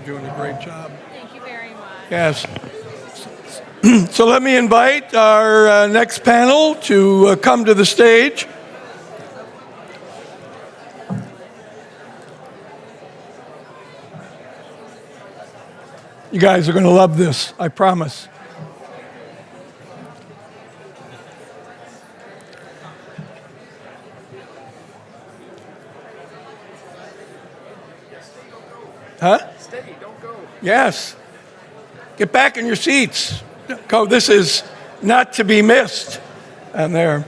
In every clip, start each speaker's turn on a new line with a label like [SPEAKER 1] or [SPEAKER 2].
[SPEAKER 1] doing a great job.
[SPEAKER 2] Thank you very much.
[SPEAKER 1] Yes. So let me invite our next panel to come to the stage. You guys are going to love this, I promise. Huh?
[SPEAKER 3] Steady, don't go.
[SPEAKER 1] Yes. Get back in your seats. Go. This is not to be missed. And there.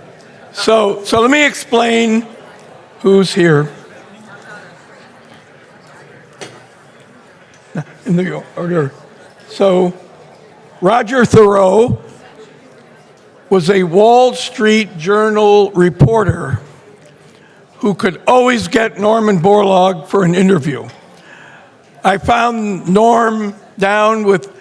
[SPEAKER 1] So let me explain who's here. In the order. So Roger Thurow was a Wall Street Journal reporter who could always get Norman Borlaug for an interview. I found Norm down with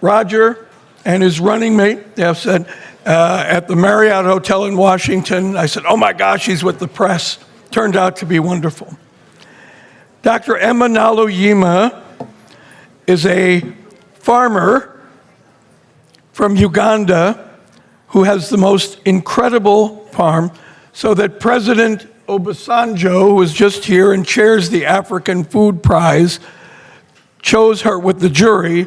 [SPEAKER 1] Roger and his running mate, they have said, at the Marriott Hotel in Washington. I said, oh my gosh, he's with the press. Turned out to be wonderful. Dr. Emma Naluyima is a farmer from Uganda who has the most incredible farm, so that President Obasanjo, who was just here and chairs the African Food Prize, chose her with the jury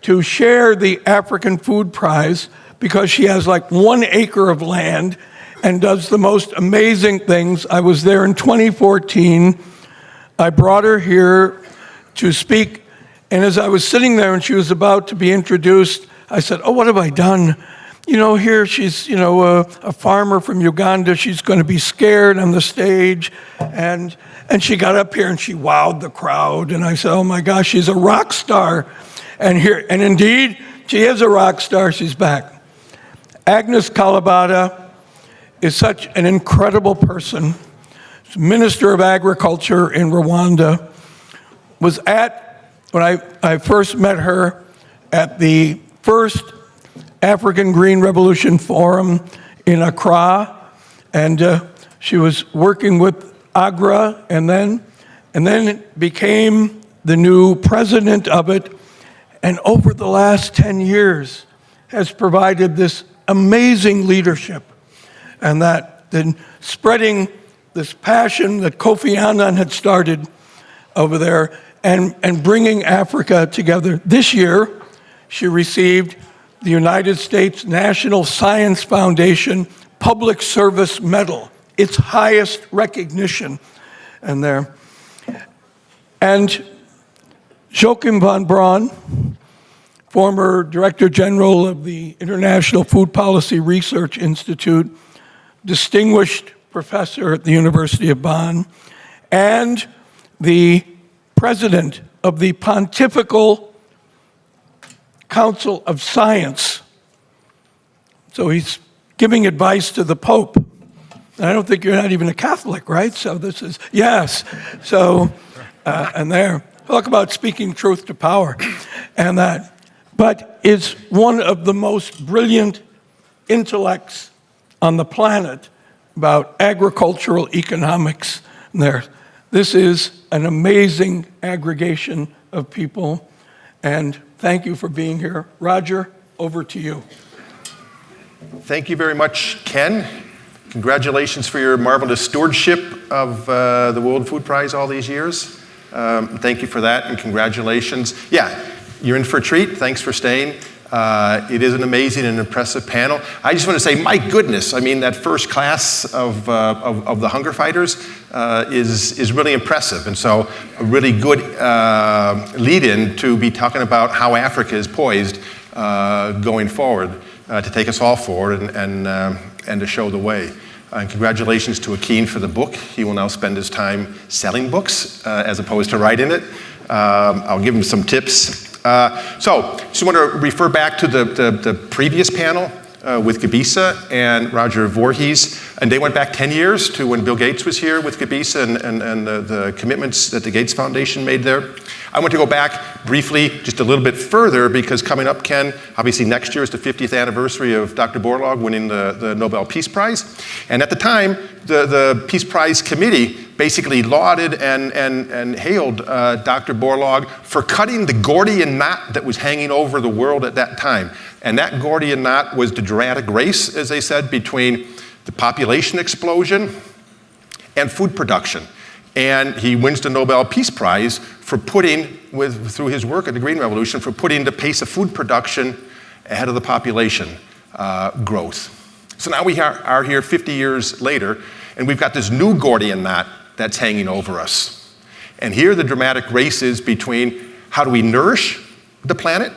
[SPEAKER 1] to share the African Food Prize because she has like 1 acre of land and does the most amazing things. I was there in 2014. I brought her here to speak, and as I was sitting there and she was about to be introduced, I said, oh, what have I done? You know, here she's, a farmer from Uganda. She's going to be scared on the stage. And she got up here and she wowed the crowd. And I said, oh my gosh, she's a rock star. And indeed, she is a rock star. She's back. Agnes Kalibata is such an incredible person. She's Minister of Agriculture in Rwanda. Was when I first met her at the first African Green Revolution Forum in Accra, and she was working with AGRA, and then became the new president of it, and over the last 10 years has provided this amazing leadership, and that then spreading this passion that Kofi Annan had started over there, and bringing Africa together. This year, she received the United States National Science Foundation Public Service Medal, its highest recognition. And Joachim von Braun, former Director General of the International Food Policy Research Institute, distinguished professor at the University of Bonn, and the president of the Pontifical Council of Science. So he's giving advice to the Pope. And I don't think you're not even a Catholic, right? So this is, yes. So, and there, talk about speaking truth to power. And that, but is one of the most brilliant intellects on the planet about agricultural economics. And there, this is an amazing aggregation of people. And thank you for being here. Roger, over to you.
[SPEAKER 3] Thank you very much, Ken. Congratulations for your marvelous stewardship of the World Food Prize all these years. Thank you for that, and congratulations. Yeah, you're in for a treat. Thanks for staying. It is an amazing and impressive panel. I just want to say, my goodness, I mean, that first class of the hunger fighters is really impressive. And so a really good lead-in to be talking about how Africa is poised going forward to take us all forward and to show the way. And congratulations to Joachim for the book. He will now spend his time selling books as opposed to writing it. I'll give him some tips. So just want to refer back to the previous panel with Gebisa and Roger Voorhees, and they went back 10 years to when Bill Gates was here with Gebisa and the commitments that the Gates Foundation made there. I want to go back briefly just a little bit further because coming up, Ken, obviously next year is the 50th anniversary of Dr. Borlaug winning the Nobel Peace Prize. And at the time, the Peace Prize Committee basically lauded and hailed Dr. Borlaug for cutting the Gordian knot that was hanging over the world at that time. And that Gordian knot was the dramatic race, as they said, between the population explosion and food production. And he wins the Nobel Peace Prize for through his work at the Green Revolution, for putting the pace of food production ahead of the population growth. So now we are here 50 years later, and we've got this new Gordian knot that's hanging over us. And here the dramatic race is between how do we nourish the planet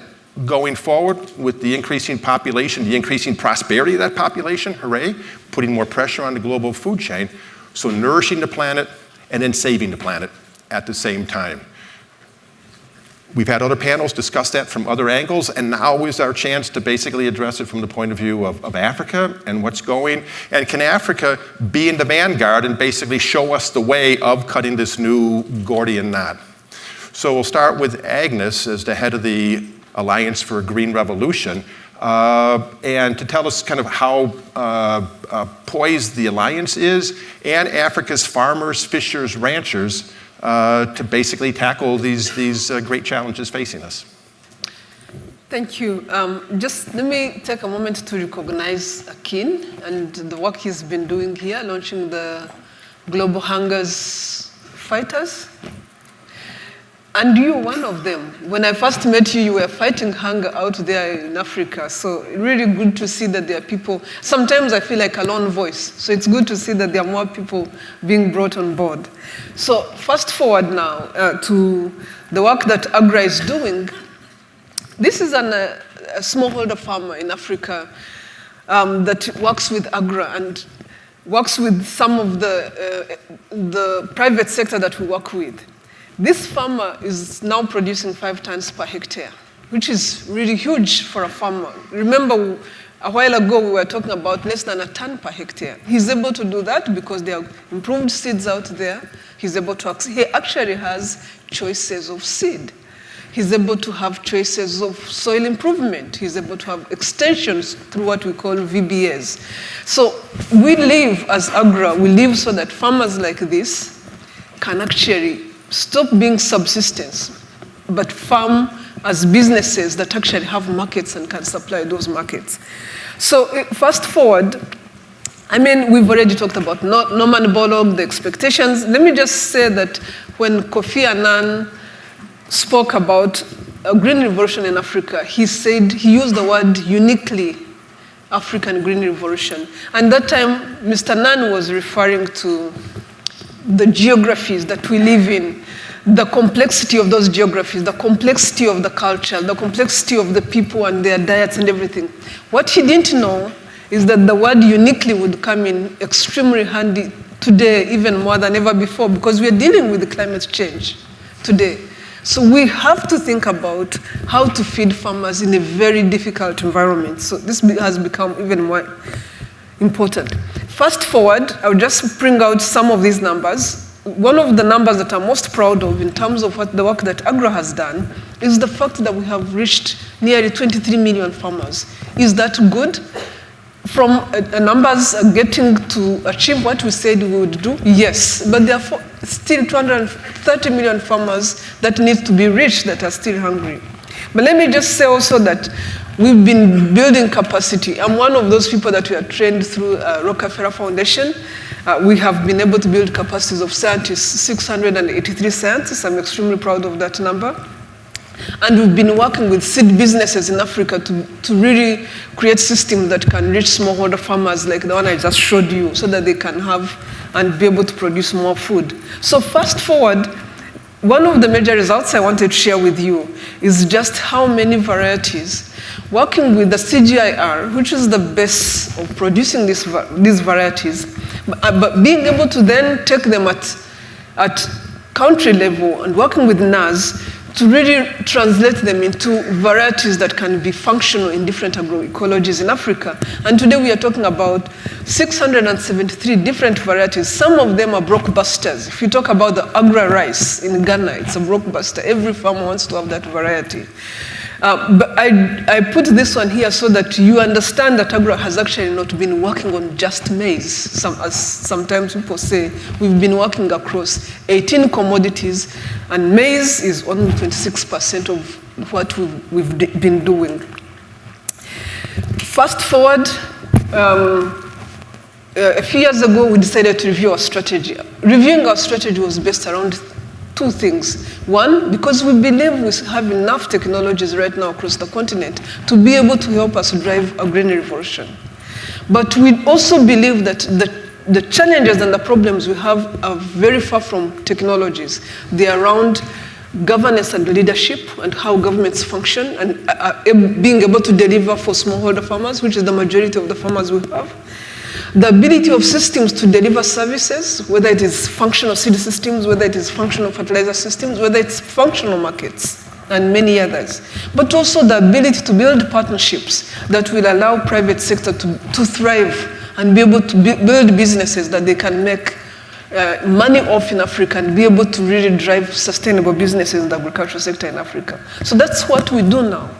[SPEAKER 3] going forward with the increasing population, the increasing prosperity of that population, hooray, putting more pressure on the global food chain. So nourishing the planet and then saving the planet at the same time. We've had other panels discuss that from other angles, and now is our chance to basically address it from the point of view of Africa and what's going. And can Africa be in the vanguard and basically show us the way of cutting this new Gordian knot? So we'll start with Agnes as the head of the Alliance for a Green Revolution, and to tell us kind of how poised the Alliance is and Africa's farmers, fishers, ranchers to basically tackle these great challenges facing us.
[SPEAKER 2] Thank you. Just let me take a moment to recognize Akin and the work he's been doing here, launching the Global Hungers Fighters. And you're one of them. When I first met you, you were fighting hunger out there in Africa. So really good to see that there are people. Sometimes I feel like a lone voice. So it's good to see that there are more people being brought on board. So fast forward now to the work that AGRA is doing. This is a smallholder farmer in Africa that works with AGRA and works with some of the private sector that we work with. This farmer is now producing 5 tons per hectare, which is really huge for a farmer. Remember, a while ago we were talking about less than a ton per hectare. He's able to do that because there are improved seeds out there. He actually has choices of seed. He's able to have choices of soil improvement. He's able to have extensions through what we call VBAs. So we live as AGRA, we live so that farmers like this can actually stop being subsistence, but farm as businesses that actually have markets and can supply those markets. So fast forward, I mean, we've already talked about Norman Borlaug, the expectations. Let me just say that when Kofi Annan spoke about a green revolution in Africa, he used the word uniquely African green revolution. And that time, Mr. Annan was referring to the geographies that we live in, the complexity of those geographies, the complexity of the culture, the complexity of the people and their diets and everything. What he didn't know is that the word uniquely would come in extremely handy today, even more than ever before, because we are dealing with climate change today. So we have to think about how to feed farmers in a very difficult environment. So this has become even more important. Fast forward, I'll just bring out some of these numbers. One of the numbers that I'm most proud of in terms of what the work that AGRA has done is the fact that we have reached nearly 23 million farmers. Is that good? From numbers getting to achieve what we said we would do? Yes, but there are still 230 million farmers that need to be reached that are still hungry. But let me just say also that we've been building capacity. I'm one of those people that we are trained through Rockefeller Foundation. We have been able to build capacities of scientists, 683 scientists. I'm extremely proud of that number. And we've been working with seed businesses in Africa to really create systems that can reach smallholder farmers like the one I just showed you so that they can have and be able to produce more food. So fast forward, one of the major results I wanted to share with you is just how many varieties. Working with the CGIR, which is the base of producing these varieties, but being able to then take them at country level and working with NAS to really translate them into varieties that can be functional in different agroecologies in Africa. And today we are talking about 673 different varieties. Some of them are blockbusters. If you talk about the AGRA rice in Ghana, it's a blockbuster. Every farmer wants to have that variety. But I put this one here so that you understand that AGRA has actually not been working on just maize. As sometimes people say, we've been working across 18 commodities, and maize is only 26% of what we've been doing. Fast forward, a few years ago, we decided to review our strategy. Reviewing our strategy was based around two things. One, because we believe we have enough technologies right now across the continent to be able to help us drive a green revolution. But we also believe that the challenges and the problems we have are very far from technologies. They are around governance and leadership and how governments function and being able to deliver for smallholder farmers, which is the majority of the farmers we have. The ability of systems to deliver services, whether it is functional seed systems, whether it is functional fertilizer systems, whether it's functional markets, and many others. But also the ability to build partnerships that will allow private sector to thrive and be able to build businesses that they can make money off in Africa and be able to really drive sustainable businesses in the agricultural sector in Africa. So that's what we do now.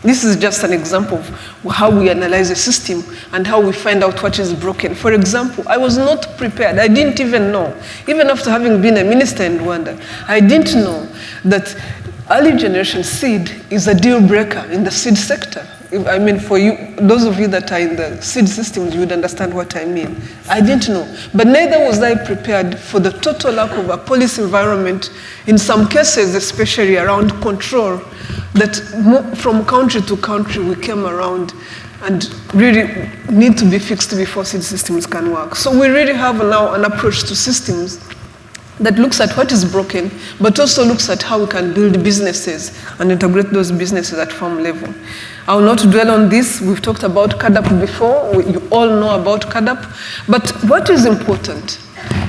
[SPEAKER 2] This is just an example of how we analyze a system and how we find out what is broken. For example, I was not prepared. I didn't even know. Even after having been a minister in Rwanda, I didn't know that early generation seed is a deal breaker in the seed sector. I mean, for you, those of you that are in the seed systems, you would understand what I mean. I didn't know. But neither was I prepared for the total lack of a policy environment, in some cases, especially around control, that from country to country we came around and really need to be fixed before seed systems can work. So we really have now an approach to systems that looks at what is broken, but also looks at how we can build businesses and integrate those businesses at farm level. I will not dwell on this. We've talked about CADAP before. You all know about CADAP. But what is important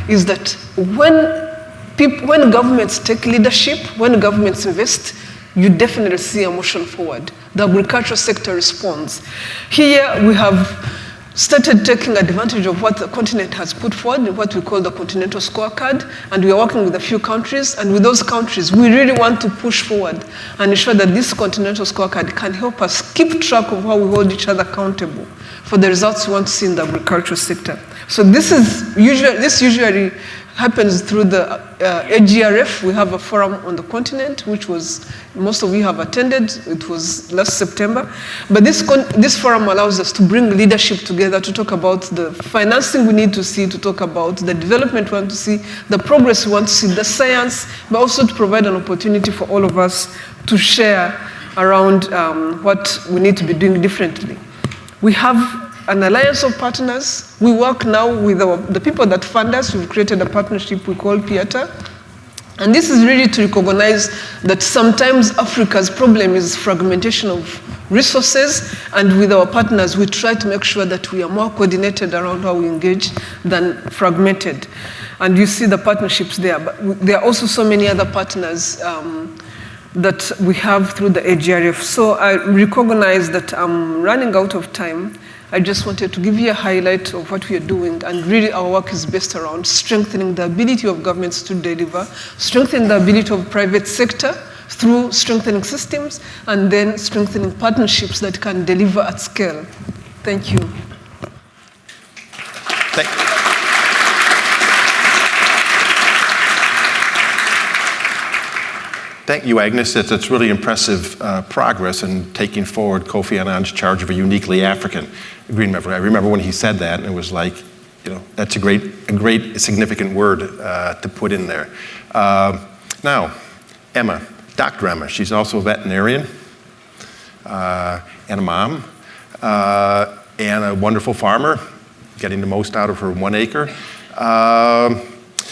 [SPEAKER 2] is that when governments take leadership, when governments invest, you definitely see a motion forward. The agricultural sector responds. Here we have started taking advantage of what the continent has put forward, what we call the Continental Scorecard, and we are working with a few countries, and with those countries, we really want to push forward and ensure that this Continental Scorecard can help us keep track of how we hold each other accountable for the results we want to see in the agricultural sector. So this usually happens through the AGRF. We have a forum on the continent, which most of you have attended. It was last September. But this forum allows us to bring leadership together to talk about the financing we need to see, to talk about the development we want to see, the progress we want to see, the science, but also to provide an opportunity for all of us to share around what we need to be doing differently. We have an alliance of partners. We work now with the people that fund us. We've created a partnership we call PIATA. And this is really to recognize that sometimes Africa's problem is fragmentation of resources, and with our partners, we try to make sure that we are more coordinated around how we engage than fragmented. And you see the partnerships there. But there are also so many other partners that we have through the AGRF. So I recognize that I'm running out of time. I just wanted to give you a highlight of what we are doing, and really our work is based around strengthening the ability of governments to deliver, strengthening the ability of private sector through strengthening systems, and then strengthening partnerships that can deliver at scale. Thank you.
[SPEAKER 3] Thank you, Agnes. That's really impressive progress in taking forward Kofi Annan's charge of a uniquely African green revolution. I remember when he said that, and it was like, that's a great significant word to put in there. Now, Emma, Dr. Emma, she's also a veterinarian and a mom and a wonderful farmer, getting the most out of her 1 acre.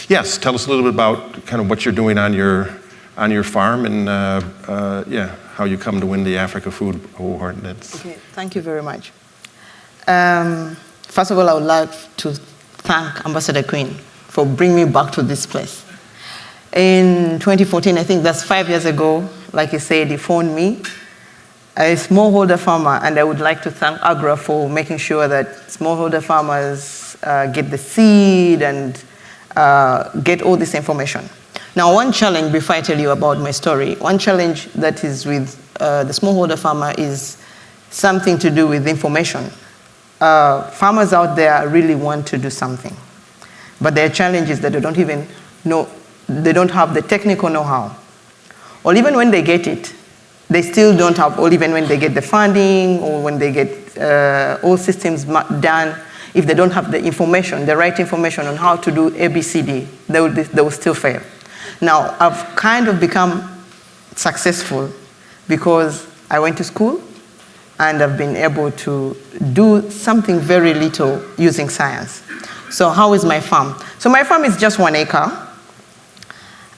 [SPEAKER 3] Yes, tell us a little bit about kind of what you're doing on your farm and how you come to win the Africa Food Award.
[SPEAKER 4] Okay, thank you very much. First of all, I would like to thank Ambassador Queen for bringing me back to this place. In 2014, I think that's 5 years ago, like you said, he phoned me, a smallholder farmer, and I would like to thank AGRA for making sure that smallholder farmers get the seed and get all this information. Now, one challenge, before I tell you about my story, one challenge that is with the smallholder farmer is something to do with information. Farmers out there really want to do something, but their challenge is that they don't even know, they don't have the technical know-how. Or even when they get it, they still don't have, or even when they get the funding, or when they get all systems done, if they don't have the information, the right information on how to do ABCD, they will still fail. Now, I've kind of become successful because I went to school and I've been able to do something very little using science. So how is my farm? So my farm is just 1 acre.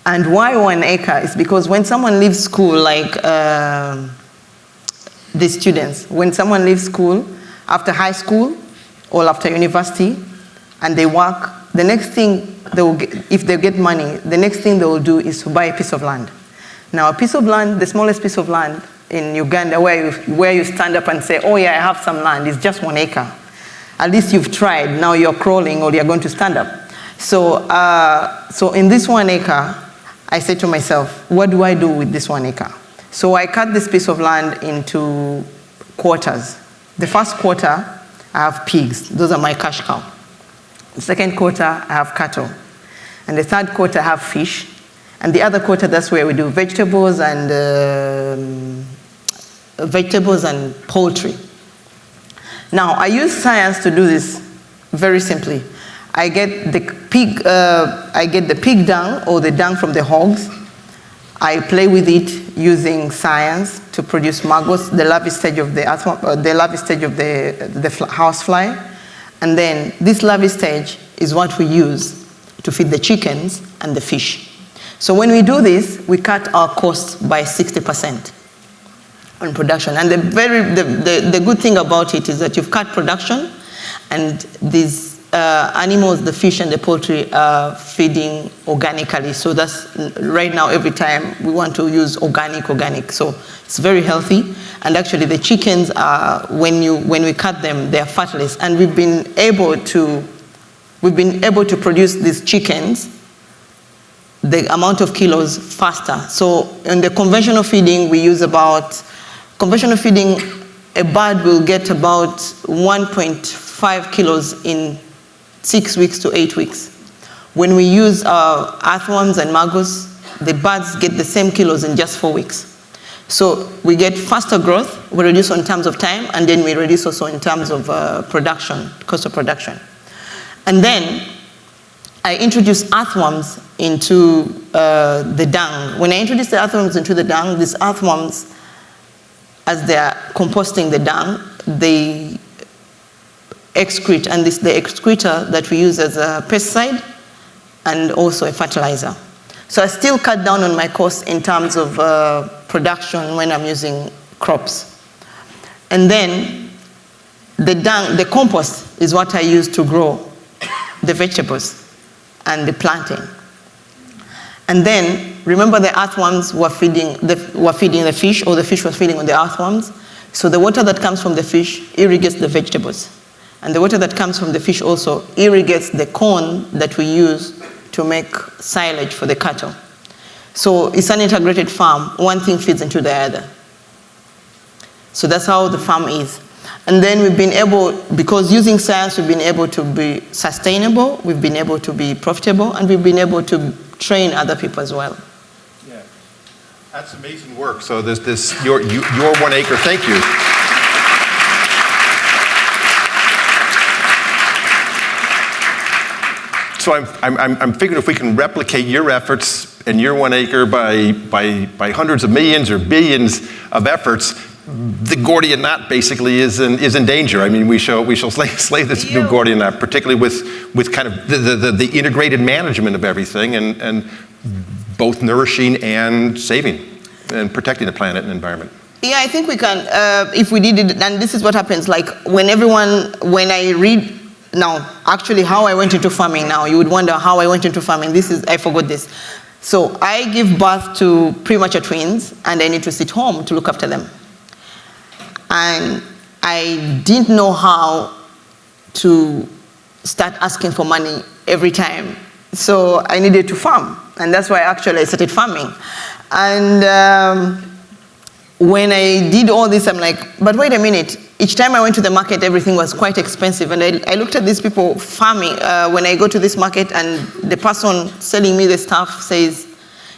[SPEAKER 4] And why 1 acre is because when someone leaves school, like the students, when someone leaves school after high school or after university and they work, the next thing they will get, if they get money, the next thing they will do is to buy a piece of land. Now, a piece of land, the smallest piece of land in Uganda where you stand up and say, oh yeah, I have some land, is just 1 acre. At least you've tried, now you're crawling or you're going to stand up. So, so in this 1 acre, I said to myself, what do I do with this 1 acre? So I cut this piece of land into quarters. The first quarter, I have pigs. Those are my cash cow. The second quarter, I have cattle. And the third quarter, I have fish. And the other quarter, that's where we do vegetables and poultry. Now, I use science to do this very simply. I get the pig dung or the dung from the hogs. I play with it using science to produce maggots, the larvae stage of the housefly. And then this larvae stage is what we use to feed the chickens and the fish. So when we do this, we cut our costs by 60% on production. And the good thing about it is that you've cut production, and these animals, the fish and the poultry, are feeding organically. So that's right now, every time we want to use organic. So it's very healthy. And actually the chickens are, when we cut them, they're fatless. And we've been able to produce these chickens, the amount of kilos faster. So in the conventional feeding, we use conventional feeding, a bird will get about 1.5 kilos in 6 weeks to 8 weeks. When we use earthworms and maggots, the birds get the same kilos in just 4 weeks. So we get faster growth, we reduce in terms of time, and then we reduce also in terms of production, cost of production. And then I introduce earthworms into the dung. When I introduce the earthworms into the dung, these earthworms, as they are composting the dung, they excrete, and this is the excreta that we use as a pesticide and also a fertilizer. So I still cut down on my costs in terms of production when I'm using crops. And then the dung, the compost is what I use to grow the vegetables and the planting. And then remember, the earthworms were feeding the fish, or the fish was feeding on the earthworms. So the water that comes from the fish irrigates the vegetables. And the water that comes from the fish also irrigates the corn that we use to make silage for the cattle. So it's an integrated farm. One thing feeds into the other. So that's how the farm is. And then we've been able, because using science, we've been able to be sustainable, we've been able to be profitable, and we've been able to train other people as well.
[SPEAKER 3] Yeah, that's amazing work. So your 1 acre, thank you. So I'm figuring if we can replicate your efforts and your 1 acre by hundreds of millions or billions of efforts, the Gordian knot basically is in danger. I mean, we shall slay this new Gordian knot, particularly with kind of the integrated management of everything, and both nourishing and saving and protecting the planet and environment.
[SPEAKER 4] Yeah, I think we can, if we did it, and this is what happens, like when I read now, actually how I went into farming now, you would wonder how I went into farming. I forgot this. So I give birth to premature twins, and I need to sit home to look after them. And I didn't know how to start asking for money every time. So I needed to farm, and that's why actually I started farming. And when I did all this, I'm like, but wait a minute. Each time I went to the market, everything was quite expensive. And I looked at these people farming. When I go to this market and the person selling me the stuff says,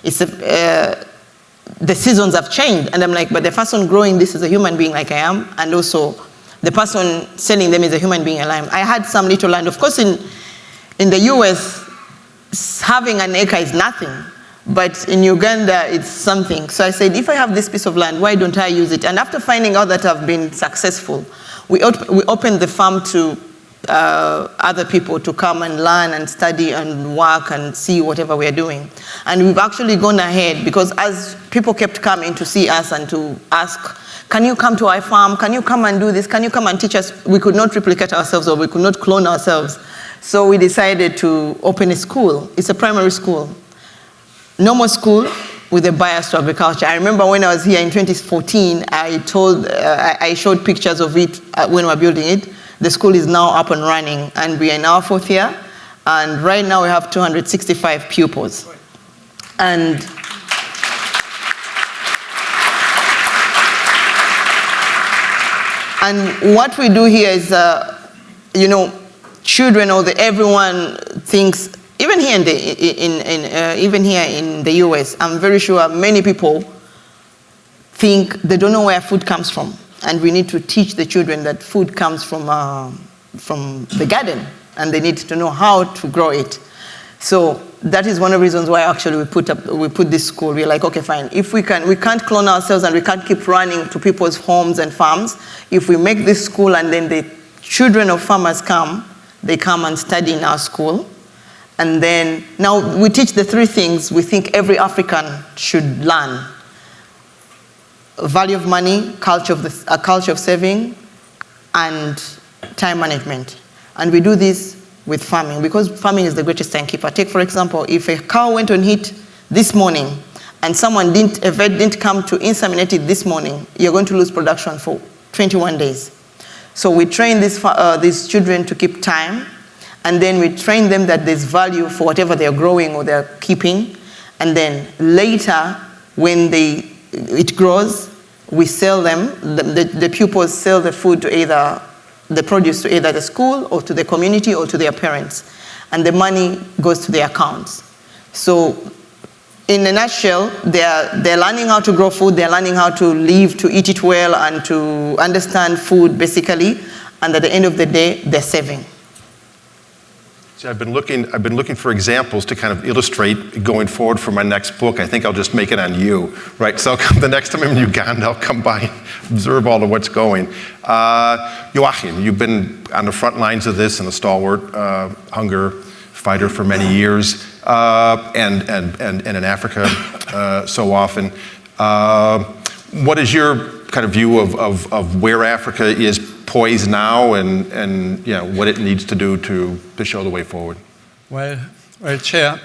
[SPEAKER 4] the seasons have changed. And I'm like, but the person growing this is a human being like I am. And also the person selling them is a human being like I am. I had some little land. Of course, in the US, having an acre is nothing. But in Uganda, it's something. So I said, if I have this piece of land, why don't I use it? And after finding out that I've been successful, we opened the farm to other people to come and learn and study and work and see whatever we're doing. And we've actually gone ahead, because as people kept coming to see us and to ask, can you come to our farm? Can you come and do this? Can you come and teach us? We could not replicate ourselves, or we could not clone ourselves. So we decided to open a school. It's a primary school. Normal school with a bias to agriculture. I remember when I was here in 2014, I showed pictures of it when we were building it. The school is now up and running, and we are in our 4th year. And right now we have 265 pupils. And what we do here is, children or everyone thinks. Even here in the US, I'm very sure many people think they don't know where food comes from, and we need to teach the children that food comes from the garden, and they need to know how to grow it. So that is one of the reasons why actually we put this school. We're like, okay, fine. If we can't clone ourselves, and we can't keep running to people's homes and farms. If we make this school, and then the children of farmers they come and study in our school. And then, now we teach the 3 things we think every African should learn: value of money, a culture of saving, and time management. And we do this with farming, because farming is the greatest timekeeper. Take, for example, if a cow went on heat this morning, and a vet didn't come to inseminate it this morning, you're going to lose production for 21 days. So we train these children to keep time. And then we train them that there's value for whatever they're growing or they're keeping. And then later, when it grows, we sell them. The pupils sell the food the produce to either the school or to the community or to their parents. And the money goes to their accounts. So in a nutshell, they're learning how to grow food, they're learning how to live, to eat it well, and to understand food, basically. And at the end of the day, they're saving.
[SPEAKER 3] So I've been looking for examples to kind of illustrate going forward for my next book. I think I'll just make it on you, right? So the next time I'm in Uganda, I'll come by and observe all of what's going. Joachim, you've been on the front lines of this and a stalwart hunger fighter for many years, and in Africa so often. What is your kind of view of where Africa is poised now, and what it needs to do to show the way forward?
[SPEAKER 5] Well, Chair,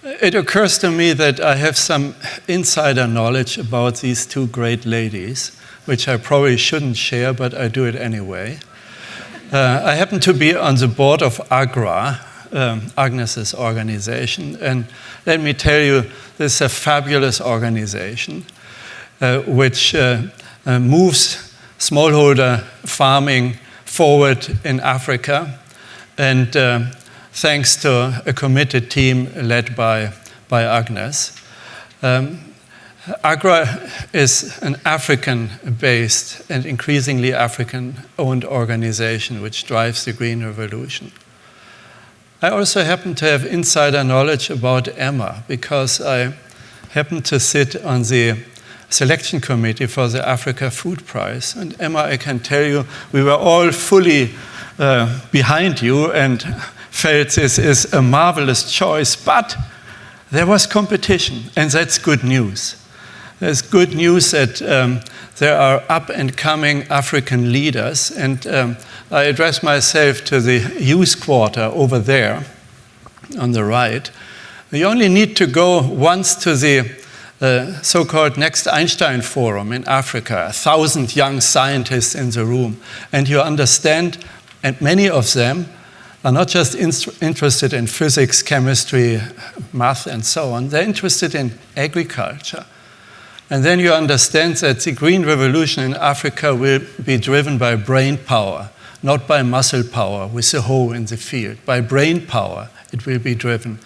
[SPEAKER 5] it occurs to me that I have some insider knowledge about these 2 great ladies, which I probably shouldn't share, but I do it anyway. I happen to be on the board of AGRA, Agnes's organization, and let me tell you, this is a fabulous organization which moves smallholder farming forward in Africa, and thanks to a committed team led by Agnes. AGRA is an African-based and increasingly African-owned organization which drives the Green Revolution. I also happen to have insider knowledge about Emma, because I happen to sit on the selection committee for the Africa Food Prize. And Emma, I can tell you, we were all fully behind you and felt this is a marvelous choice, but there was competition, and that's good news. There's good news that there are up-and-coming African leaders, and I address myself to the youth quarter over there on the right. You only need to go once to the so-called Next Einstein Forum in Africa, 1,000 young scientists in the room, and you understand, and many of them are not just interested in physics, chemistry, math, and so on, they're interested in agriculture. And then you understand that the green revolution in Africa will be driven by brain power, not by muscle power with the hoe in the field. By brain power it will be driven.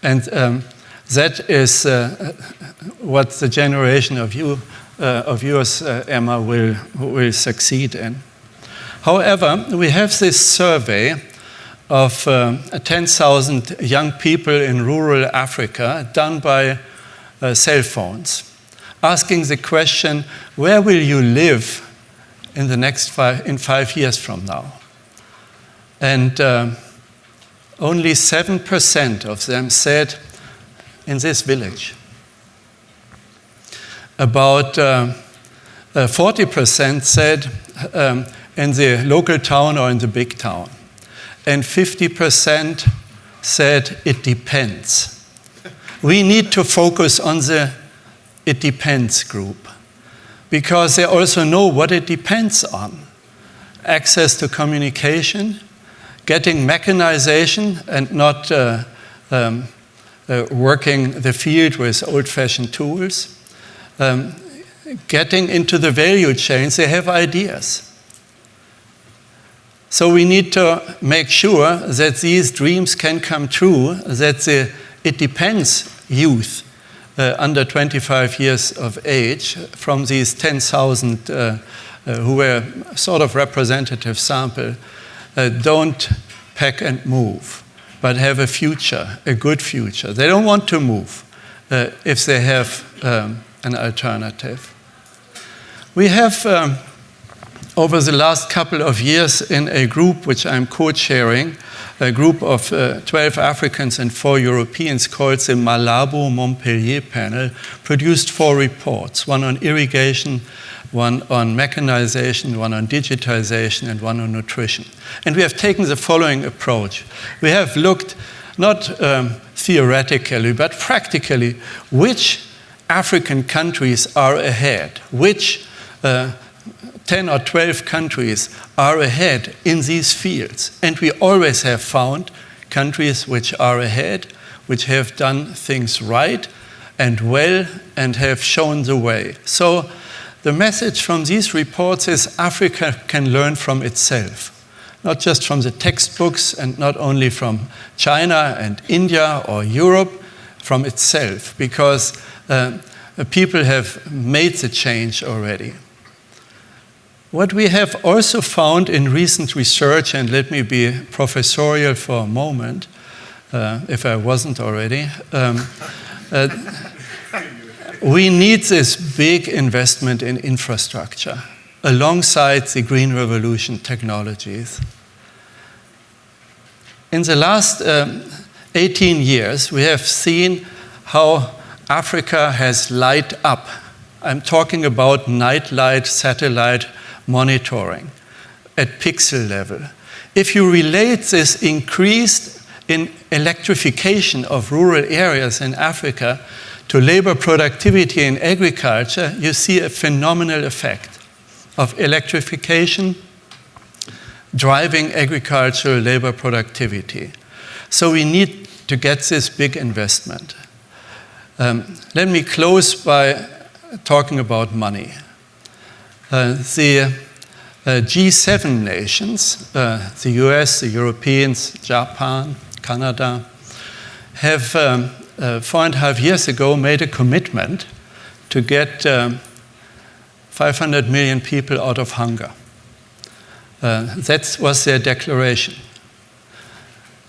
[SPEAKER 5] And that is what the generation of yours, Emma, will succeed in. However, we have this survey of 10,000 young people in rural Africa done by cell phones, asking the question, where will you live in in 5 years from now? And only 7% of them said, in this village. About 40% said in the local town or in the big town. And 50% said it depends. We need to focus on the it depends group, because they also know what it depends on. Access to communication, getting mechanization and not working the field with old-fashioned tools, getting into the value chains, they have ideas. So we need to make sure that these dreams can come true, that the it depends youth under 25 years of age from these 10,000 who were sort of representative sample don't pack and move, but have a future, a good future. They don't want to move if they have an alternative. We have, over the last couple of years in a group which I'm co-chairing, a group of 12 Africans and 4 Europeans called the Malabo Montpellier panel, produced 4 reports, one on irrigation, one on mechanization, one on digitization, and one on nutrition. And we have taken the following approach. We have looked not theoretically, but practically, which African countries are ahead, which 10 or 12 countries are ahead in these fields. And we always have found countries which are ahead, which have done things right and well and have shown the way. So the message from these reports is Africa can learn from itself, not just from the textbooks and not only from China and India or Europe, from itself, because people have made the change already. What we have also found in recent research, and let me be professorial for a moment, if I wasn't already, we need this big investment in infrastructure alongside the Green Revolution technologies. In the last 18 years, we have seen how Africa has light up. I'm talking about night light satellite monitoring at pixel level. If you relate this increase in electrification of rural areas in Africa to labor productivity in agriculture, you see a phenomenal effect of electrification driving agricultural labor productivity. So we need to get this big investment. Let me close by talking about money. The G7 nations, the US, the Europeans, Japan, Canada, have 4.5 years ago made a commitment to get 500 million people out of hunger. That was their declaration.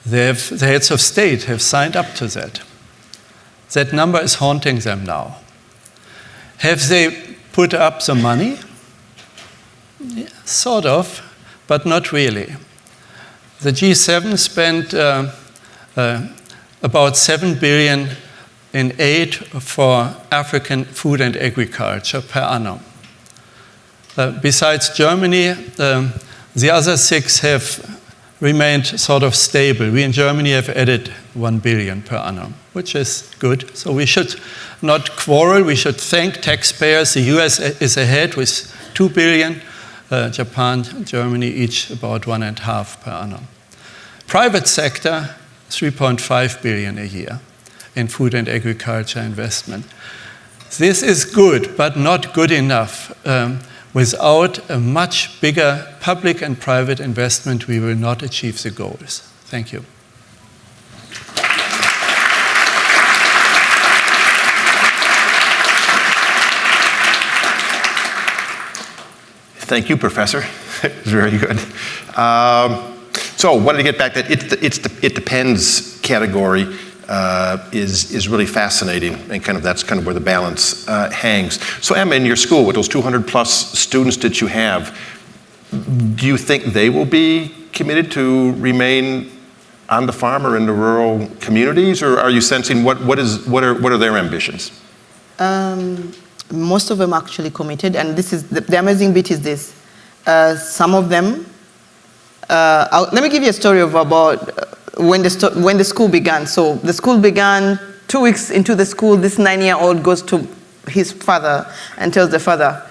[SPEAKER 5] The heads of state have signed up to that. That number is haunting them now. Have they put up the money? Yeah, sort of, but not really. The G7 spent about 7 billion in aid for African food and agriculture per annum. Besides Germany, the other 6 have remained sort of stable. We in Germany have added 1 billion per annum, which is good. So we should not quarrel. We should thank taxpayers. The US is ahead with 2 billion, Japan, Germany, each about 1.5 per annum. Private sector, 3.5 billion a year in food and agriculture investment. This is good, but not good enough. Without a much bigger public and private investment, we will not achieve the goals. Thank you.
[SPEAKER 3] Thank you, Professor. It was very good. So, wanted to get back that it depends category is really fascinating, and that's kind of where the balance hangs. So, Emma, in your school, with those 200 plus students that you have, do you think they will be committed to remain on the farm or in the rural communities, or are you sensing what are their ambitions?
[SPEAKER 4] Most of them are actually committed, and this is the amazing bit is this. Some of them, let me give you a story of about when the school began. So the school began 2 weeks into the school. This 9-year-old goes to his father and tells the father,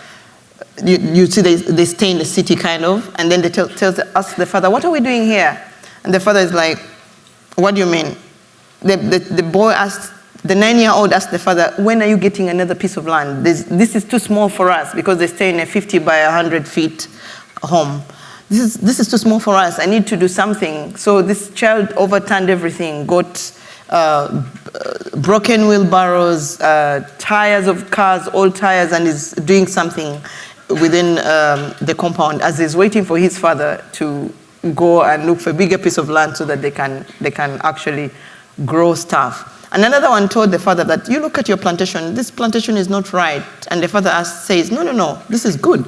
[SPEAKER 4] you see they stay in the city kind of, and then they ask the father, what are we doing here? And the father is like, what do you mean? The boy asked, the 9-year-old asked the father, when are you getting another piece of land? This is too small for us, because they stay in a 50 by 100 feet home. This is too small for us. I need to do something. So this child overturned everything, got broken wheelbarrows, tires of cars, old tires, and is doing something within the compound as he's waiting for his father to go and look for a bigger piece of land so that they can actually grow stuff. And another one told the father that, you look at your plantation, this plantation is not right. And the father says, no, this is good.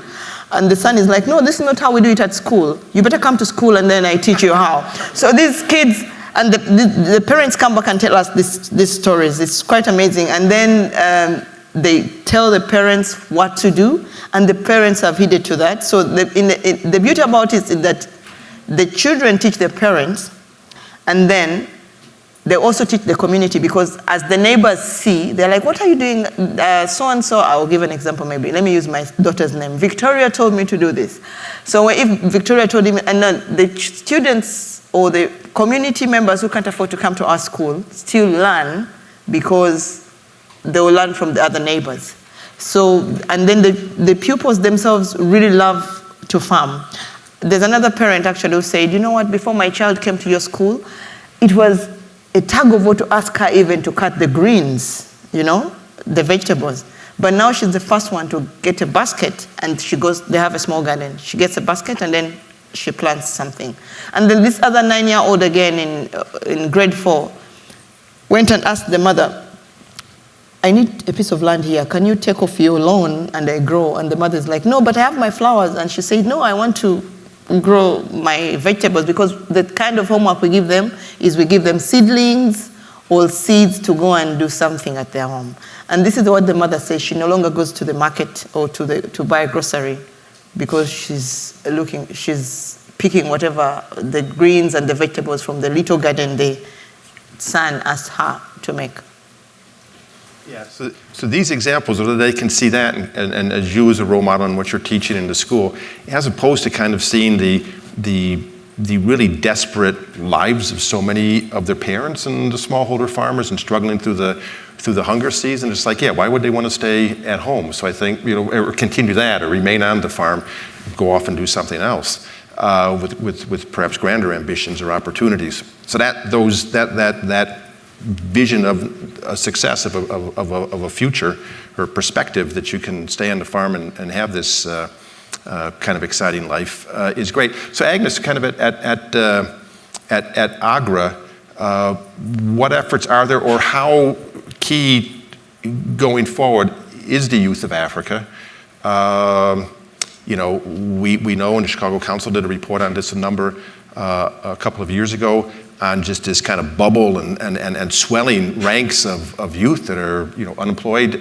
[SPEAKER 4] And the son is like, no, this is not how we do it at school. You better come to school and then I teach you how. So these kids, and the parents come back and tell us these stories. It's quite amazing. And then they tell the parents what to do, and the parents have heeded to that. So the beauty about it is that the children teach their parents, and then they also teach the community, because as the neighbors see, they're like, what are you doing? So-and-so, I'll give an example maybe. Let me use my daughter's name. Victoria told me to do this. So if Victoria told him, and then the students or the community members who can't afford to come to our school still learn, because they will learn from the other neighbors. So, and then the pupils themselves really love to farm. There's another parent actually who said, you know what, before my child came to your school, it was a tug of war to ask her even to cut the greens, the vegetables. But now she's the first one to get a basket, and she goes, they have a small garden. She gets a basket and then she plants something. And then this other 9-year-old again in grade 4 went and asked the mother, I need a piece of land here. Can you take off your lawn and I grow? And the mother's like, no, but I have my flowers. And she said, no, I want to grow my vegetables, because the kind of homework we give them is we give them seedlings or seeds to go and do something at their home. And this is what the mother says. She no longer goes to the market or to buy grocery, because she's picking whatever the greens and the vegetables from the little garden the son asked her to make.
[SPEAKER 3] Yeah, so these examples, whether they can see that and as you as a role model in what you're teaching in the school, as opposed to kind of seeing the really desperate lives of so many of their parents and the smallholder farmers and struggling through the hunger season. It's like, yeah, why would they want to stay at home? So I think, or continue that, or remain on the farm, go off and do something else with perhaps grander ambitions or opportunities. So that vision of a success of a future or perspective that you can stay on the farm and have this kind of exciting life is great. So Agnes, kind of at AGRA, what efforts are there, or how key going forward is the youth of Africa? We know, and the Chicago Council did a report on this a couple of years ago, on just this kind of bubble and swelling ranks of youth that are unemployed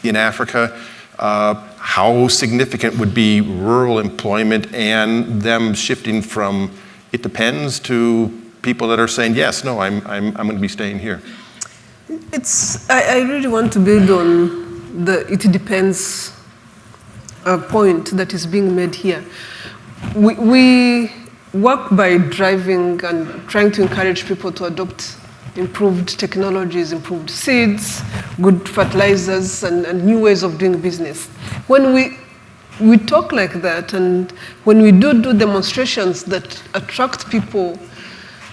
[SPEAKER 3] in Africa. How significant would be rural employment and them shifting from it depends to people that are saying, yes, no, I'm going to be staying here?
[SPEAKER 2] I really want to build on the it depends point that is being made here. We work by driving and trying to encourage people to adopt improved technologies, improved seeds, good fertilizers, and new ways of doing business. When we talk like that, and when we do demonstrations that attract people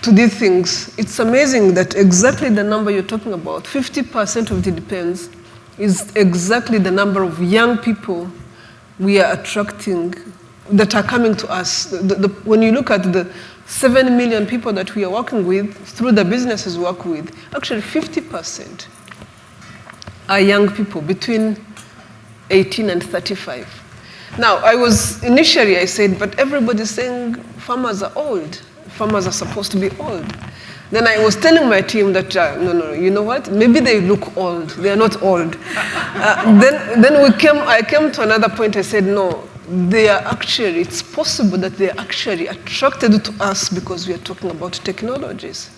[SPEAKER 2] to these things, it's amazing that exactly the number you're talking about, 50% of the depends, is exactly the number of young people we are attracting that are coming to us. When you look at the 7 million people that we are working with through the businesses we work with, actually 50% are young people between 18 and 35. Now, initially I said, but everybody's saying farmers are old. Farmers are supposed to be old. Then I was telling my team that, no, you know what? Maybe they look old. They are not old. Then I came to another point. I said, no, it's possible that they are actually attracted to us because we are talking about technologies.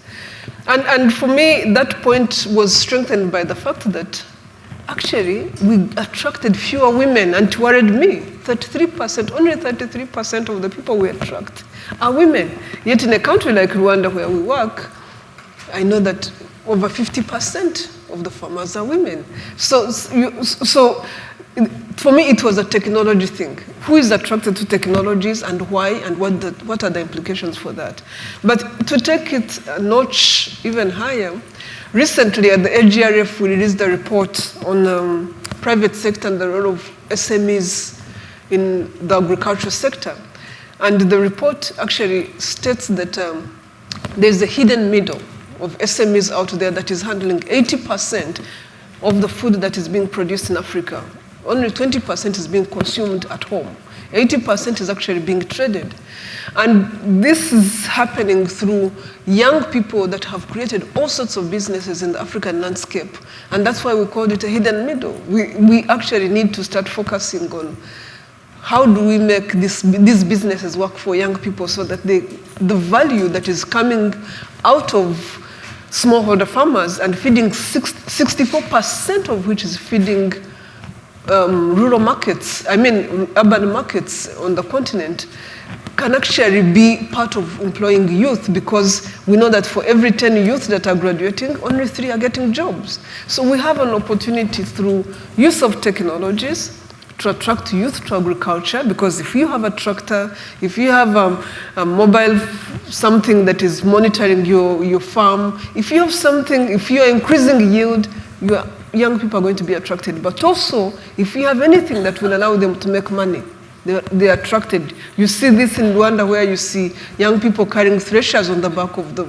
[SPEAKER 2] And for me, that point was strengthened by the fact that actually we attracted fewer women, and it worried me. 33%, only 33% of the people we attract are women. Yet in a country like Rwanda where we work, I know that over 50% of the farmers are women. So for me, it was a technology thing. Who is attracted to technologies and why, and what are the implications for that? But to take it a notch even higher, recently at the AGRA, we released a report on private sector and the role of SMEs in the agricultural sector. And the report actually states that there's a hidden middle of SMEs out there that is handling 80% of the food that is being produced in Africa. Only 20% is being consumed at home. 80% is actually being traded. And this is happening through young people that have created all sorts of businesses in the African landscape. And that's why we called it a hidden middle. We actually need to start focusing on how do we make these businesses work for young people so that the value that is coming out of smallholder farmers and feeding 64% of which is feeding rural markets, urban markets on the continent, can actually be part of employing youth, because we know that for every 10 youth that are graduating, only 3 are getting jobs. So we have an opportunity through use of technologies to attract youth to agriculture, because if you have a tractor, if you have a mobile something that is monitoring your farm, if you have something, if you are increasing yield, young people are going to be attracted. But also, if you have anything that will allow them to make money, they are attracted. You see this in Rwanda, where you see young people carrying threshers on the back of the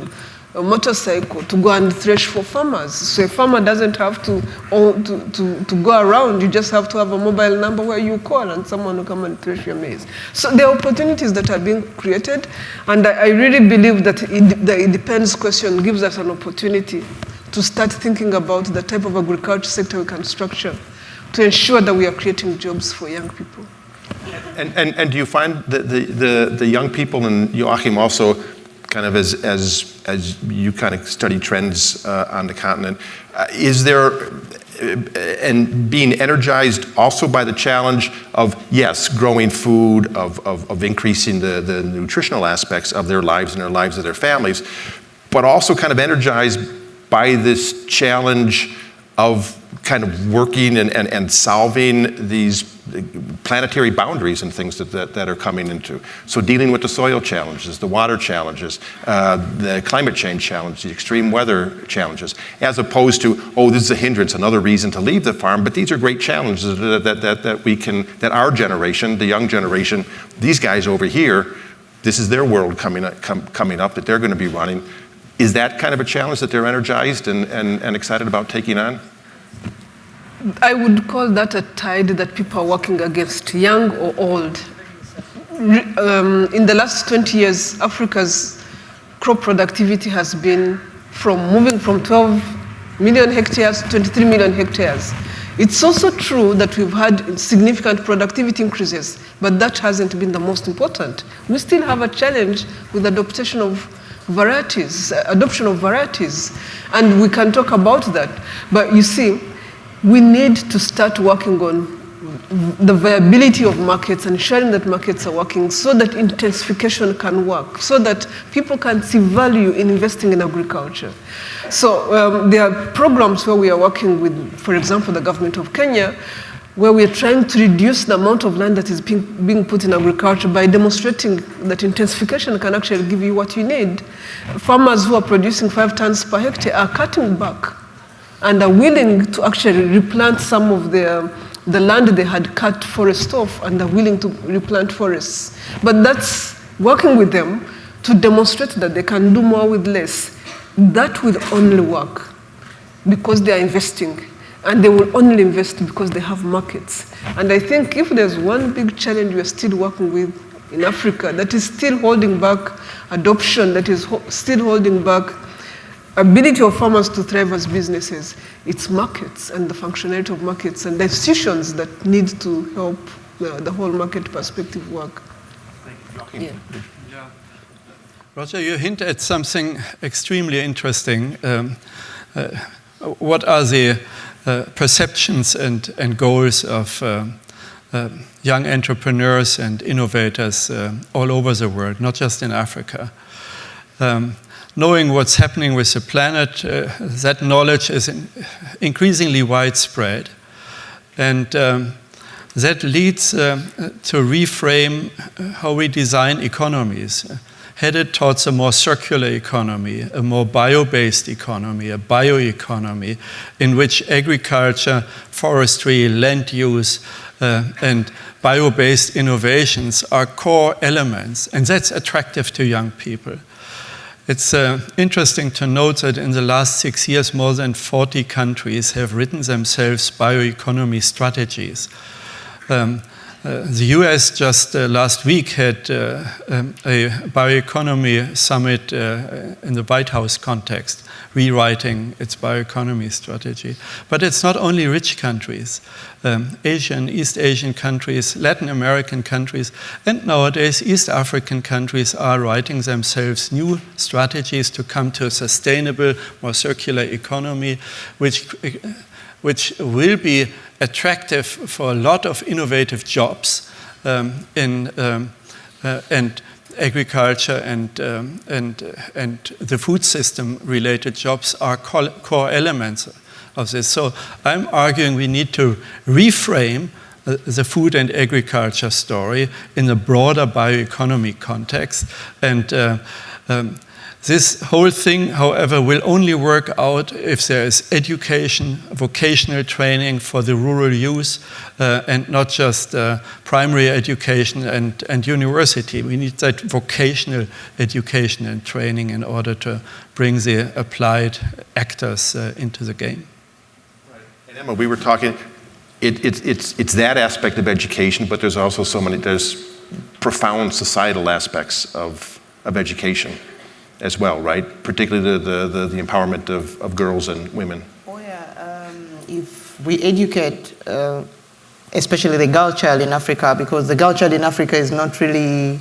[SPEAKER 2] motorcycle to go and thresh for farmers. So a farmer doesn't have to go around. You just have to have a mobile number where you call and someone will come and thresh your maize. So there are opportunities that are being created, and I really believe that the it depends question gives us an opportunity to start thinking about the type of agriculture sector we can structure to ensure that we are creating jobs for young people.
[SPEAKER 3] And do you find that the young people, and Joachim also, kind of as you kind of study trends on the continent, is there, and being energized also by the challenge of, yes, growing food, of increasing the nutritional aspects of their lives and their lives of their families, but also kind of energized by this challenge of kind of working and solving these planetary boundaries and things that are coming into. So dealing with the soil challenges, the water challenges, the climate change challenge, the extreme weather challenges, as opposed to, oh, this is a hindrance, another reason to leave the farm. But these are great challenges that our generation, the young generation, these guys over here, this is their world coming up that they're going to be running. Is that kind of a challenge that they're energized and excited about taking on?
[SPEAKER 2] I would call that a tide that people are working against, young or old. In the last 20 years, Africa's crop productivity has been moving from 12 million hectares to 23 million hectares. It's also true that we've had significant productivity increases, but that hasn't been the most important. We still have a challenge with adaptation of varieties, adoption of varieties. And we can talk about that. But you see, we need to start working on the viability of markets and ensuring that markets are working so that intensification can work, so that people can see value in investing in agriculture. So there are programs where we are working with, for example, the government of Kenya, where we are trying to reduce the amount of land that is being put in agriculture by demonstrating that intensification can actually give you what you need. Farmers who are producing 5 tons per hectare are cutting back and are willing to actually replant some of the land they had cut forest off, and are willing to replant forests. But that's working with them to demonstrate that they can do more with less. That will only work because they are investing. And they will only invest because they have markets. And I think if there's one big challenge we're still working with in Africa that is still holding back adoption, that is still holding back ability of farmers to thrive as businesses, it's markets and the functionality of markets and the institutions that need to help the whole market perspective work.
[SPEAKER 3] Thank you, Joachim.
[SPEAKER 5] Yeah. Roger, you hint at something extremely interesting. What are the perceptions and goals of young entrepreneurs and innovators all over the world, not just in Africa? Knowing what's happening with the planet, that knowledge is increasingly widespread. And that leads to reframe how we design economies, headed towards a more circular economy, a more bio-based economy, a bioeconomy, in which agriculture, forestry, land use, and bio-based innovations are core elements, and that's attractive to young people. It's interesting to note that in the last 6 years, more than 40 countries have written themselves bioeconomy strategies. The US just last week had a bioeconomy summit in the White House context, rewriting its bioeconomy strategy. But it's not only rich countries, Asian, East Asian countries, Latin American countries, and nowadays East African countries are writing themselves new strategies to come to a sustainable, more circular economy, which will be attractive for a lot of innovative jobs in agriculture and the food system related jobs are core elements of this. So I'm arguing we need to reframe the food and agriculture story in a broader bioeconomy context. And this whole thing, however, will only work out if there is education, vocational training for the rural youth, and not just primary education and university. We need that vocational education and training in order to bring the applied actors into the game.
[SPEAKER 3] Right. And Emma, we were talking, it's that aspect of education, but there's also there's profound societal aspects of education as well, right? Particularly the empowerment of girls and women.
[SPEAKER 4] Oh yeah, if we educate, especially the girl child in Africa, because the girl child in Africa is not really,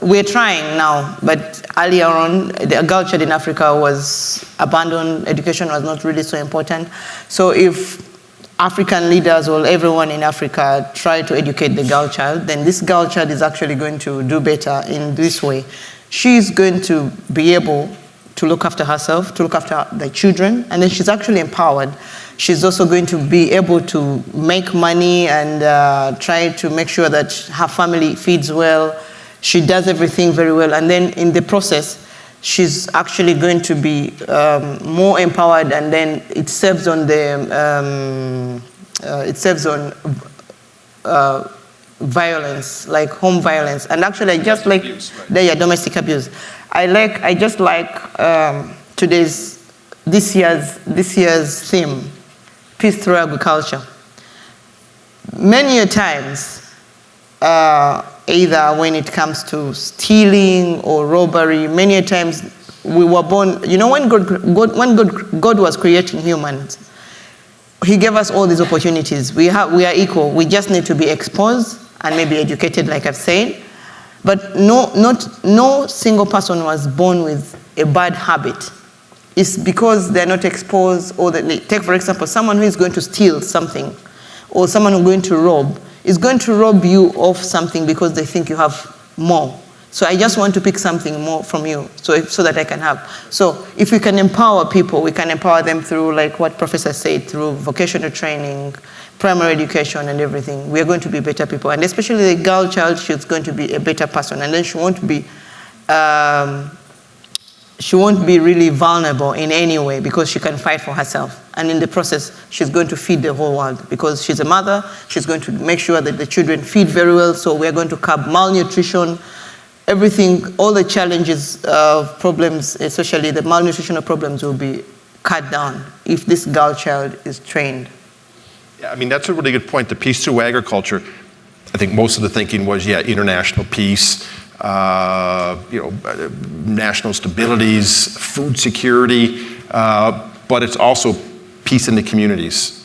[SPEAKER 4] we're trying now, but earlier on, the girl child in Africa was abandoned, education was not really so important. So if African leaders or everyone in Africa try to educate the girl child, then this girl child is actually going to do better in this way. She's going to be able to look after herself, to look after the children, and then she's actually empowered. She's also going to be able to make money and try to make sure that her family feeds well. She does everything very well, and then in the process, she's actually going to be more empowered, and then it serves on the violence, like home violence, and actually I just like domestic abuse. I just like this year's theme, peace through agriculture. Many times, either when it comes to stealing or robbery, many times we were born. You know, when God was creating humans, He gave us all these opportunities. We are equal. We just need to be exposed and maybe educated, like I've said. But no single person was born with a bad habit. It's because they're not exposed, or take, for example, someone who is going to steal something, or someone who's going to rob, is going to rob you of something because they think you have more. So I just want to pick something more from you so that I can have. So if we can empower people, we can empower them through, like what Professor said, through vocational training, primary education and everything. We are going to be better people. And especially the girl child, she's going to be a better person. And then she won't be really vulnerable in any way because she can fight for herself. And in the process, she's going to feed the whole world because she's a mother. She's going to make sure that the children feed very well. So we're going to curb malnutrition, everything, all the challenges of problems, especially the malnutritional problems, will be cut down if this girl child is trained.
[SPEAKER 3] Yeah, I mean, that's a really good point. The peace through agriculture, I think most of the thinking was, international peace, national stabilities, food security, but it's also peace in the communities,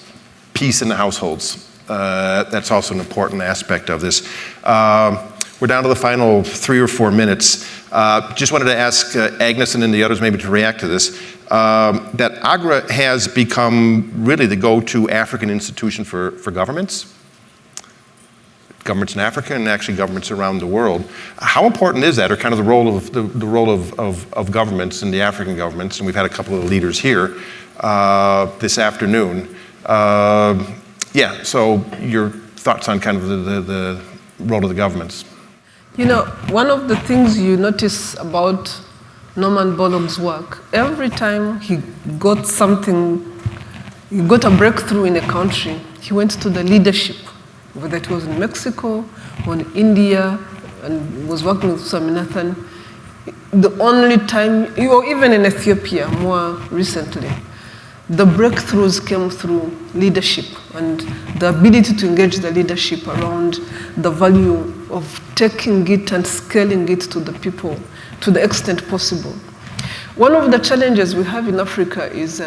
[SPEAKER 3] peace in the households. That's also an important aspect of this. We're down to the final 3 or 4 minutes. Just wanted to ask Agnes and then the others maybe to react to this, that AGRA has become really the go-to African institution for governments in Africa and actually governments around the world. How important is that, or kind of the role of governments and the African governments? And we've had a couple of leaders here this afternoon. So your thoughts on kind of the role of the governments?
[SPEAKER 2] One of the things you notice about Norman Borlaug's work, every time he got a breakthrough in a country, he went to the leadership, whether it was in Mexico or in India, and was working with Swaminathan. The only time, or even in Ethiopia more recently, the breakthroughs came through leadership and the ability to engage the leadership around the value of taking it and scaling it to the people to the extent possible. One of the challenges we have in Africa is,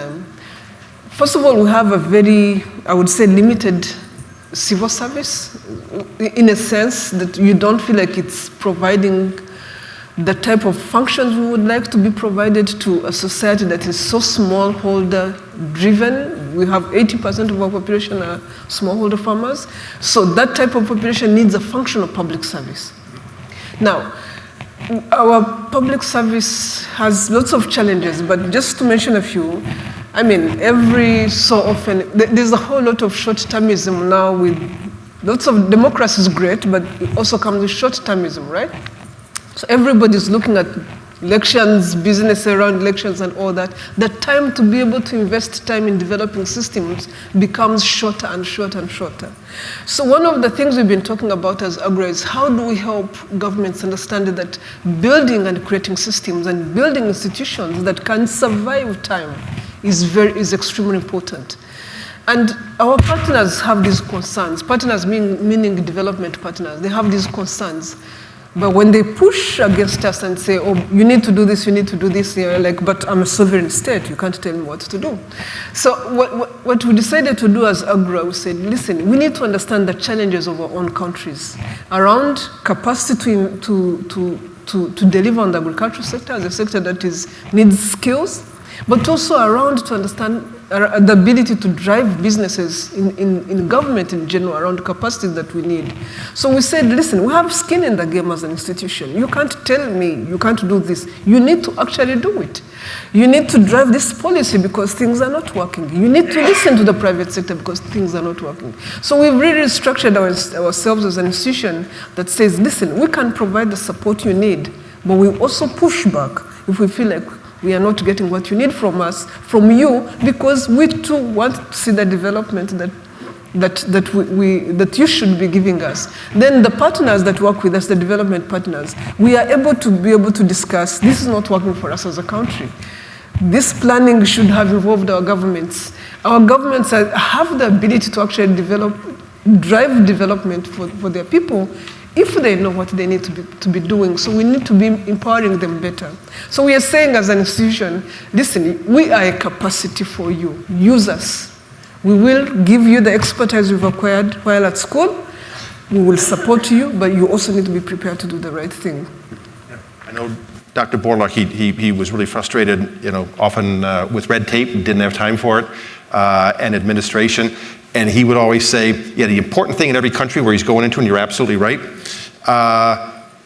[SPEAKER 2] first of all, we have a very, I would say, limited civil service, in a sense that you don't feel like it's providing the type of functions we would like to be provided to a society that is so smallholder driven. We have 80% of our population are smallholder farmers. So that type of population needs a functional public service. Now, our public service has lots of challenges, but just to mention a few, I mean, every so often, there's a whole lot of short-termism now with lots of democracy is great, but it also comes with short-termism, right? So everybody's looking at elections, business around elections and all that. The time to be able to invest time in developing systems becomes shorter and shorter and shorter. So one of the things we've been talking about as AGRA is how do we help governments understand that building and creating systems and building institutions that can survive time is extremely important. And our partners have these concerns. Partners meaning development partners. They have these concerns. But when they push against us and say, oh, you need to do this, you need to do this, you're like, but I'm a sovereign state, you can't tell me what to do. So what we decided to do as AGRA, we said, listen, we need to understand the challenges of our own countries around capacity to deliver on the agricultural sector, as a sector that needs skills, but also around to understand the ability to drive businesses in government in general around capacity that we need. So we said, listen, we have skin in the game as an institution. You can't tell me you can't do this. You need to actually do it. You need to drive this policy because things are not working. You need to listen to the private sector because things are not working. So we've really structured ourselves as an institution that says, listen, we can provide the support you need, but we also push back if we feel like we are not getting what you need from us, from you, because we too want to see the development that you should be giving us. Then the partners that work with us, the development partners, we are able to discuss, this is not working for us as a country. This planning should have involved our governments. Our governments have the ability to actually drive development for their people if they know what they need to be doing. So we need to be empowering them better. So we are saying as an institution, listen, we are a capacity for you. Use us. We will give you the expertise you've acquired while at school. we will support you, but you also need to be prepared to do the right thing.
[SPEAKER 3] I know Dr. Borlaug, he was really frustrated, often with red tape, didn't have time for it, and administration. And he would always say, yeah, the important thing in every country where he's going into, and you're absolutely right,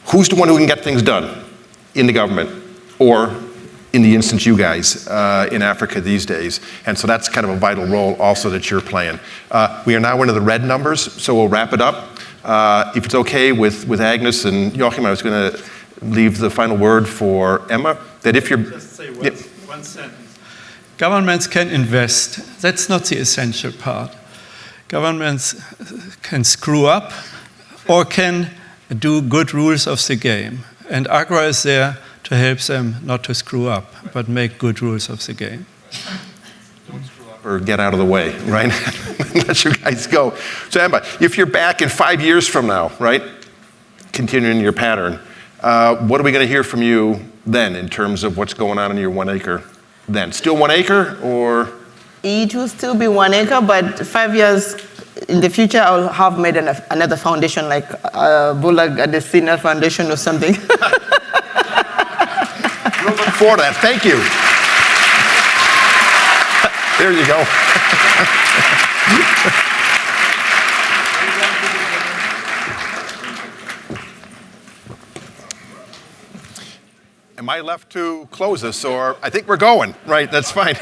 [SPEAKER 3] who's the one who can get things done in the government, or in the instance you guys in Africa these days. And so that's kind of a vital role also that you're playing. We are now into the red numbers, so we'll wrap it up. If it's okay with Agnes and Joachim, I was going to leave the final word for Emma, that if you're...
[SPEAKER 5] Just say one sentence. Governments can invest. That's not the essential part. Governments can screw up or can do good rules of the game. And AGRA is there to help them not to screw up, but make good rules of the game.
[SPEAKER 3] Don't screw up or get out of the way, right? Let you guys go. So Emma, if you're back in 5 years from now, right, continuing your pattern, what are we going to hear from you then in terms of what's going on in your 1 acre then? Still 1 acre, or?
[SPEAKER 4] It will still be 1 acre, but 5 years in the future, I'll have made another foundation like Borlaug at the Senior Foundation or something.
[SPEAKER 3] We'll look for that. Thank you. There you go. Am I left to close this, or I think we're going? Right, that's fine.